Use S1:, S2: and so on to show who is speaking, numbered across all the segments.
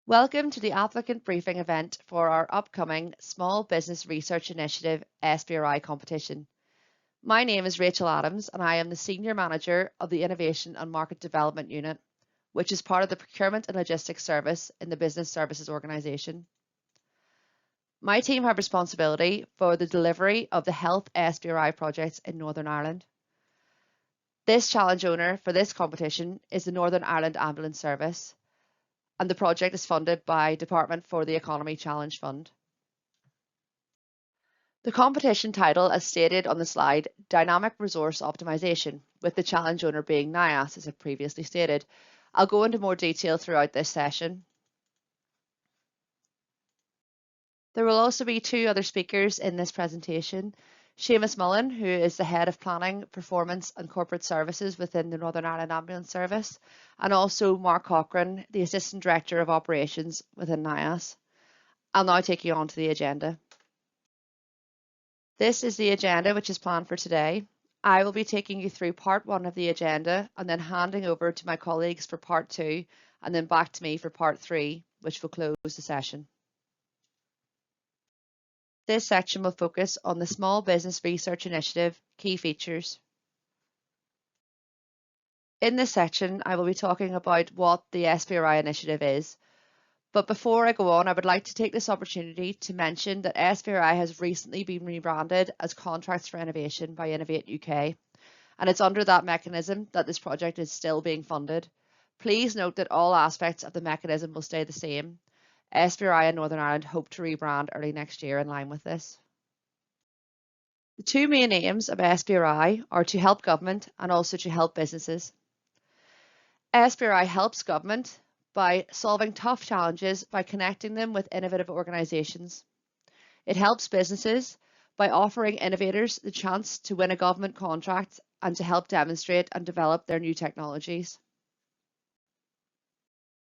S1: Welcome to the applicant briefing event for our upcoming Small Business Research Initiative SBRI competition. My name is Rachel Adams and I am the Senior Manager of the Innovation and Market Development Unit, which is part of the Procurement and Logistics Service in the Business Services Organisation. My team have responsibility for the delivery of the Health SBRI projects in Northern Ireland. This challenge owner for this competition is the Northern Ireland Ambulance Service, and the project is funded by Department for the Economy Challenge Fund. The competition title, as stated on the slide, Dynamic Resource Optimization, with the challenge owner being NIAS, as I previously stated. I'll go into more detail throughout this session. There will also be two other speakers in this presentation. Seamus Mullen, who is the Head of Planning, Performance and Corporate Services within the Northern Ireland Ambulance Service, and also Mark Cochrane, the Assistant Director of Operations within NIAS. I'll now take you on to the agenda. This is the agenda which is planned for today. I will be taking you through part 1 of the agenda and then handing over to my colleagues for part 2 and then back to me for part 3, which will close the session. This section will focus on the Small Business Research Initiative key features. In this section, I will be talking about what the SBRI initiative is. But before I go on, I would like to take this opportunity to mention that SBRI has recently been rebranded as Contracts for Innovation by Innovate UK, and it's under that mechanism that this project is still being funded. Please note that all aspects of the mechanism will stay the same. SBRI and Northern Ireland hope to rebrand early next year in line with this. The two main aims of SBRI are to help government and also to help businesses. SBRI helps government by solving tough challenges by connecting them with innovative organisations. It helps businesses by offering innovators the chance to win a government contract and to help demonstrate and develop their new technologies.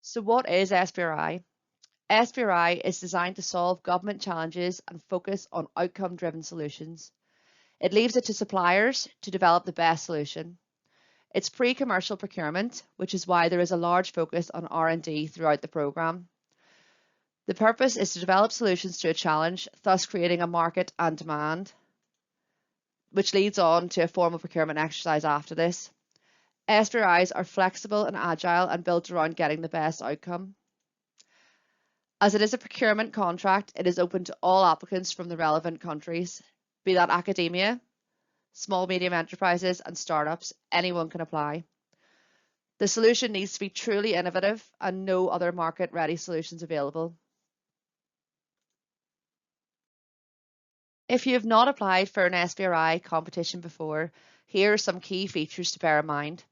S1: So what is SBRI? SBRI is designed to solve government challenges and focus on outcome-driven solutions. It leaves it to suppliers to develop the best solution. It's pre-commercial procurement, which is why there is a large focus on R&D throughout the programme. The purpose is to develop solutions to a challenge, thus creating a market and demand, which leads on to a formal procurement exercise after this. SBRIs are flexible and agile and built around getting the best outcome. As it is a procurement contract, it is open to all applicants from the relevant countries, be that academia, small medium enterprises and startups. Anyone can apply. The solution needs to be truly innovative and no other market ready solutions available. If you have not applied for an SBRI competition before, here are some key features to bear in mind.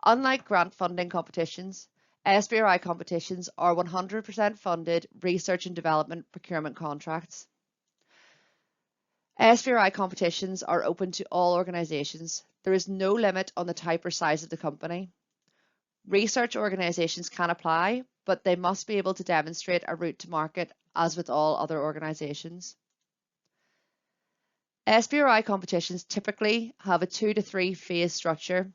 S1: Unlike grant funding competitions, SBRI competitions are 100% funded research and development procurement contracts. SBRI competitions are open to all organisations. There is no limit on the type or size of the company. Research organisations can apply, but they must be able to demonstrate a route to market as with all other organisations. SBRI competitions typically have a 2 to 3 phase structure.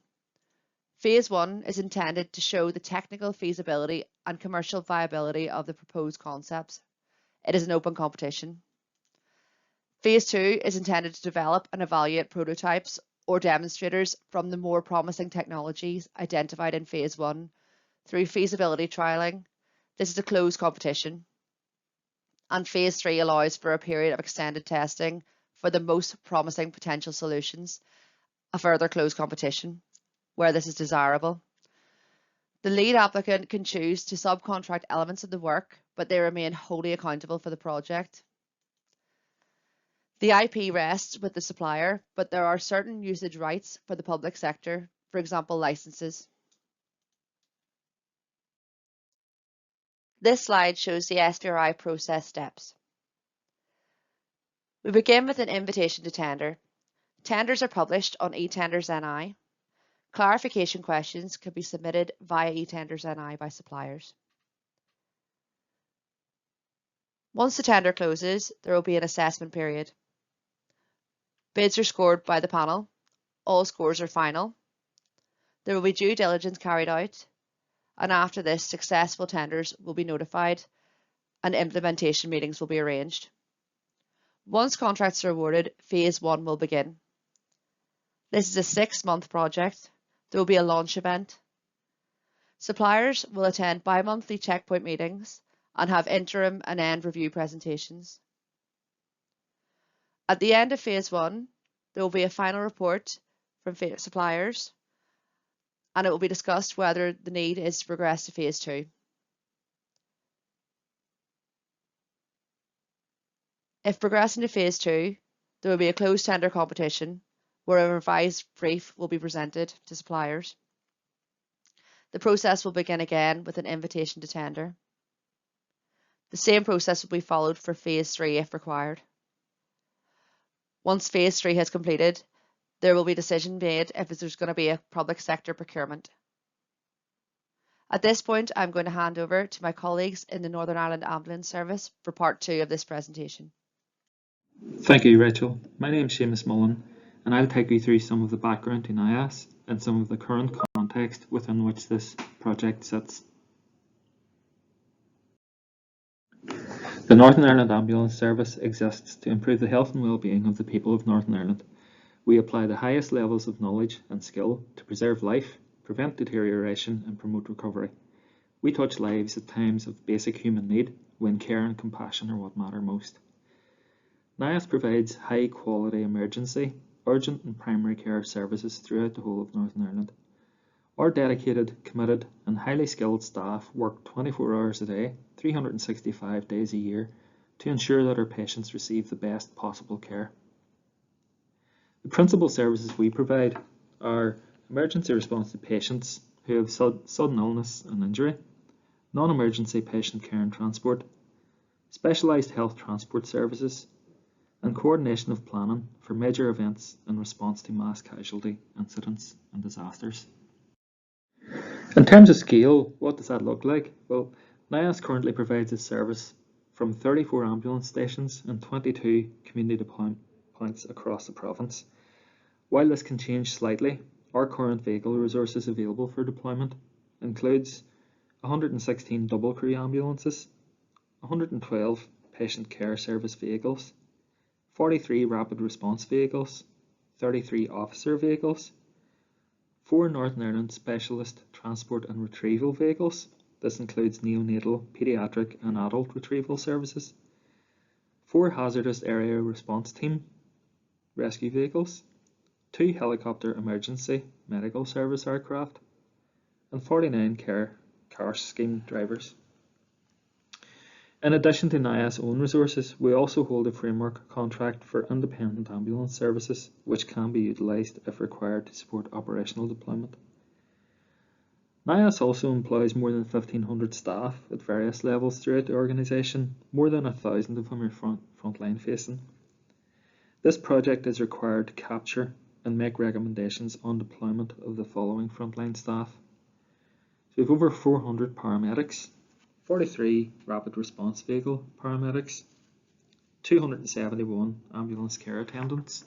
S1: Phase 1 is intended to show the technical feasibility and commercial viability of the proposed concepts. It is an open competition. Phase 2 is intended to develop and evaluate prototypes or demonstrators from the more promising technologies identified in Phase 1 through feasibility trialling. This is a closed competition. And Phase 3 allows for a period of extended testing for the most promising potential solutions, a further closed competition, where this is desirable. The lead applicant can choose to subcontract elements of the work, but they remain wholly accountable for the project. The IP rests with the supplier, but there are certain usage rights for the public sector, for example, licenses. This slide shows the SBRI process steps. We begin with an invitation to tender. Tenders are published on eTenders NI. Clarification questions can be submitted via eTenders NI by suppliers. Once the tender closes, there will be an assessment period. Bids are scored by the panel. All scores are final. There will be due diligence carried out, and after this, successful tenders will be notified and implementation meetings will be arranged. Once contracts are awarded, Phase 1 will begin. This is a 6-month project. There will be a launch event. Suppliers will attend bi-monthly checkpoint meetings and have interim and end review presentations. At the end of Phase 1, there will be a final report from suppliers, and it will be discussed whether the need is to progress to Phase 2. If progressing to Phase 2, there will be a closed tender competition where a revised brief will be presented to suppliers. The process will begin again with an invitation to tender. The same process will be followed for Phase 3 if required. Once Phase 3 has completed, there will be a decision made if there's going to be a public sector procurement. At this point, I'm going to hand over to my colleagues in the Northern Ireland Ambulance Service for part 2 of this presentation.
S2: Thank you, Rachel. My name is Seamus Mullen, and I'll take you through some of the background to NIAS and some of the current context within which this project sits. The Northern Ireland Ambulance Service exists to improve the health and well-being of the people of Northern Ireland. We apply the highest levels of knowledge and skill to preserve life, prevent deterioration and promote recovery. We touch lives at times of basic human need when care and compassion are what matter most. NIAS provides high-quality emergency, urgent and primary care services throughout the whole of Northern Ireland. Our dedicated, committed and highly skilled staff work 24 hours a day, 365 days a year to ensure that our patients receive the best possible care. The principal services we provide are emergency response to patients who have sudden illness and injury, non-emergency patient care and transport, specialised health transport services, and coordination of planning for major events in response to mass casualty incidents and disasters. In terms of scale, what does that look like? Well, NIAS currently provides a service from 34 ambulance stations and 22 community deployment points across the province. While this can change slightly, our current vehicle resources available for deployment includes 116 double crew ambulances, 112 patient care service vehicles, 43 rapid response vehicles, 33 officer vehicles, 4 Northern Ireland specialist transport and retrieval vehicles. This includes neonatal, paediatric and adult retrieval services, 4 hazardous area response team rescue vehicles, 2 helicopter emergency medical service aircraft, and 49 car scheme drivers. In addition to NIAS own resources, we also hold a framework contract for independent ambulance services, which can be utilised if required to support operational deployment. NIAS also employs more than 1,500 staff at various levels throughout the organisation, more than 1,000 of whom are frontline facing. This project is required to capture and make recommendations on deployment of the following frontline staff. So we have over 400 paramedics, 43 rapid response vehicle paramedics, 271 ambulance care attendants,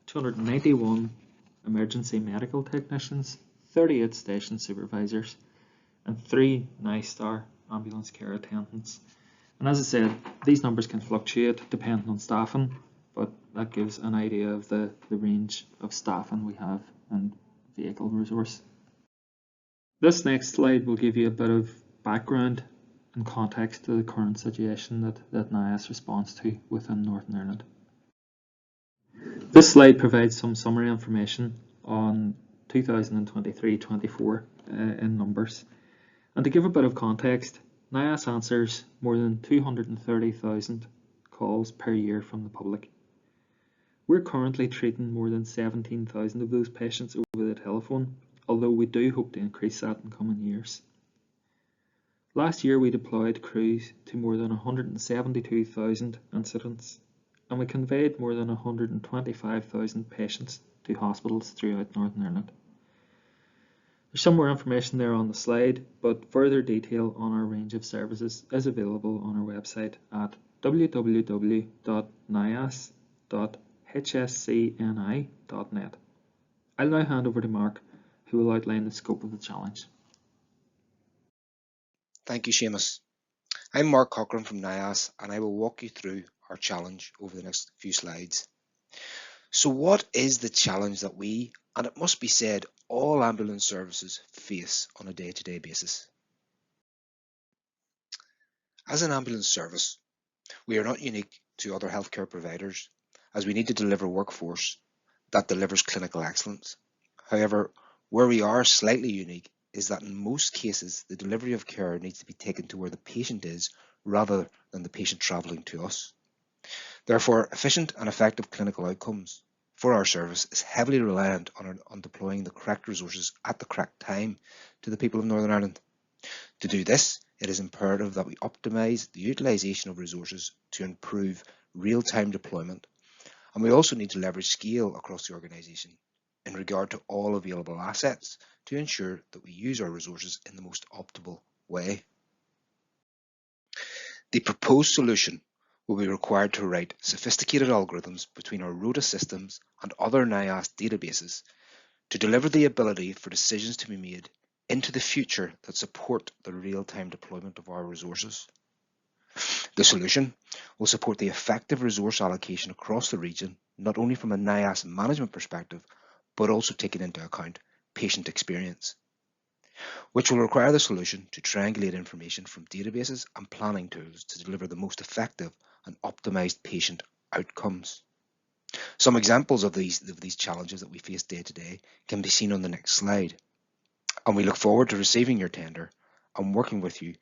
S2: 291 emergency medical technicians, 38 station supervisors, and 3 NISTAR ambulance care attendants. And as I said, these numbers can fluctuate depending on staffing, but that gives an idea of the range of staffing we have and vehicle resource. This next slide will give you a bit of background and context to the current situation that NIAS responds to within Northern Ireland. This slide provides some summary information on 2023-24 in numbers. And to give a bit of context, NIAS answers more than 230,000 calls per year from the public. We're currently treating more than 17,000 of those patients over the telephone, although we do hope to increase that in coming years. Last year we deployed crews to more than 172,000 incidents, and we conveyed more than 125,000 patients to hospitals throughout Northern Ireland. There's some more information there on the slide, but further detail on our range of services is available on our website at www.nias.hscni.net. I'll now hand over to Mark, who will outline the scope of the challenge.
S3: Thank you, Seamus. I'm Mark Cochran from NIAS, and I will walk you through our challenge over the next few slides. So what is the challenge that we, and it must be said, all ambulance services face on a day-to-day basis? As an ambulance service, we are not unique to other healthcare providers, as we need to deliver workforce that delivers clinical excellence. However, where we are slightly unique is that in most cases, the delivery of care needs to be taken to where the patient is rather than the patient travelling to us. Therefore, efficient and effective clinical outcomes for our service is heavily reliant on deploying the correct resources at the correct time to the people of Northern Ireland. To do this, it is imperative that we optimise the utilisation of resources to improve real-time deployment, and we also need to leverage scale across the organisation in regard to all available assets to ensure that we use our resources in the most optimal way. The proposed solution will be required to write sophisticated algorithms between our ROTA systems and other NIAS databases to deliver the ability for decisions to be made into the future that support the real-time deployment of our resources. The solution will support the effective resource allocation across the region, not only from a NIAS management perspective, but also taking into account patient experience, which will require the solution to triangulate information from databases and planning tools to deliver the most effective and optimized patient outcomes. Some examples of these challenges that we face day to day can be seen on the next slide, and we look forward to receiving your tender and working with you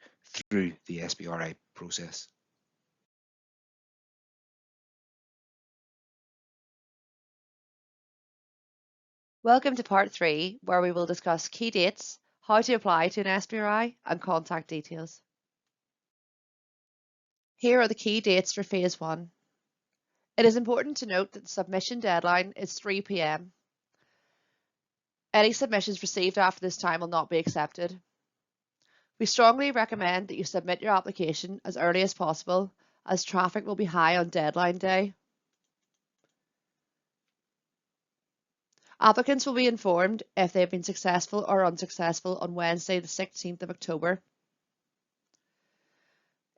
S3: through the SBRI process.
S1: Welcome to part 3, where we will discuss key dates, how to apply to an SBRI, and contact details. Here are the key dates for Phase 1. It is important to note that the submission deadline is 3 p.m. Any submissions received after this time will not be accepted. We strongly recommend that you submit your application as early as possible, as traffic will be high on deadline day. Applicants will be informed if they have been successful or unsuccessful on Wednesday, the 16th of October.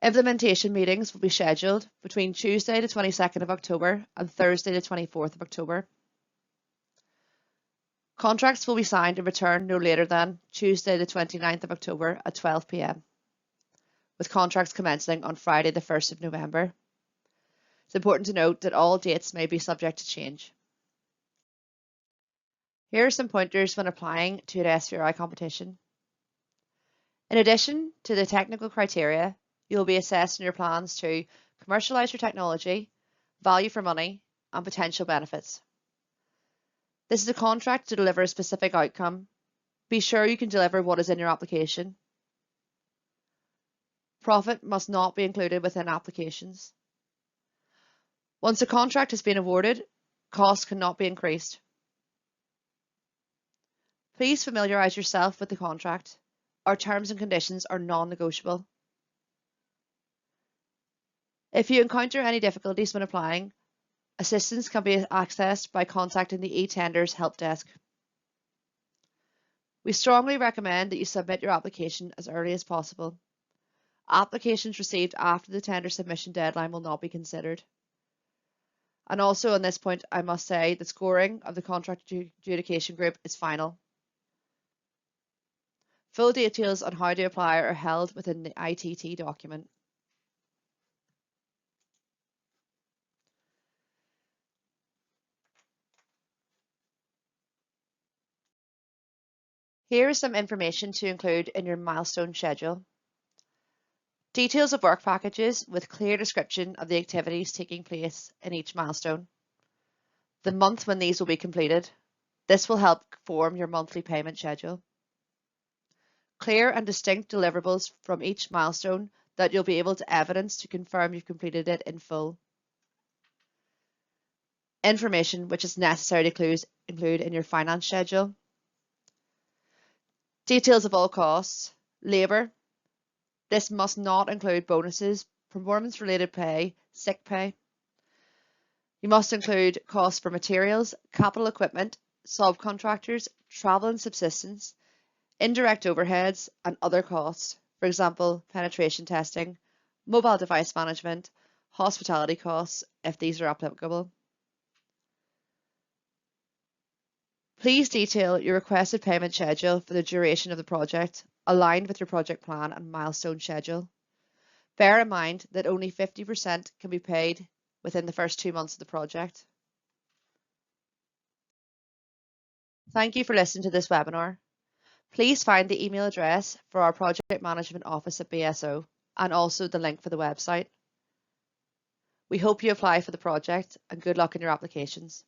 S1: Implementation meetings will be scheduled between Tuesday the 22nd of October and Thursday the 24th of October. Contracts will be signed and returned no later than Tuesday the 29th of October at 12 p.m, with contracts commencing on Friday the 1st of November. It's important to note that all dates may be subject to change. Here are some pointers when applying to an SBRI competition. In addition to the technical criteria, you will be assessing your plans to commercialise your technology, value for money, and potential benefits. This is a contract to deliver a specific outcome. Be sure you can deliver what is in your application. Profit must not be included within applications. Once a contract has been awarded, costs cannot be increased. Please familiarise yourself with the contract. Our terms and conditions are non-negotiable. If you encounter any difficulties when applying, assistance can be accessed by contacting the eTenders help desk. We strongly recommend that you submit your application as early as possible. Applications received after the tender submission deadline will not be considered. And also on this point, I must say the scoring of the contract adjudication group is final. Full details on how to apply are held within the ITT document. Here is some information to include in your milestone schedule. Details of work packages with clear description of the activities taking place in each milestone. The month when these will be completed. This will help form your monthly payment schedule. Clear and distinct deliverables from each milestone that you'll be able to evidence to confirm you've completed it in full. Information which is necessary to include in your finance schedule. Details of all costs. Labour. This must not include bonuses, performance-related pay, sick pay. You must include costs for materials, capital equipment, subcontractors, travel and subsistence, indirect overheads, and other costs for example, penetration testing, mobile device management, hospitality costs, if these are applicable. Please detail your requested payment schedule for the duration of the project, aligned with your project plan and milestone schedule. Bear in mind that only 50% can be paid within the first 2 months of the project. Thank you for listening to this webinar. Please find the email address for our Project Management Office at BSO and also the link for the website. We hope you apply for the project and good luck in your applications.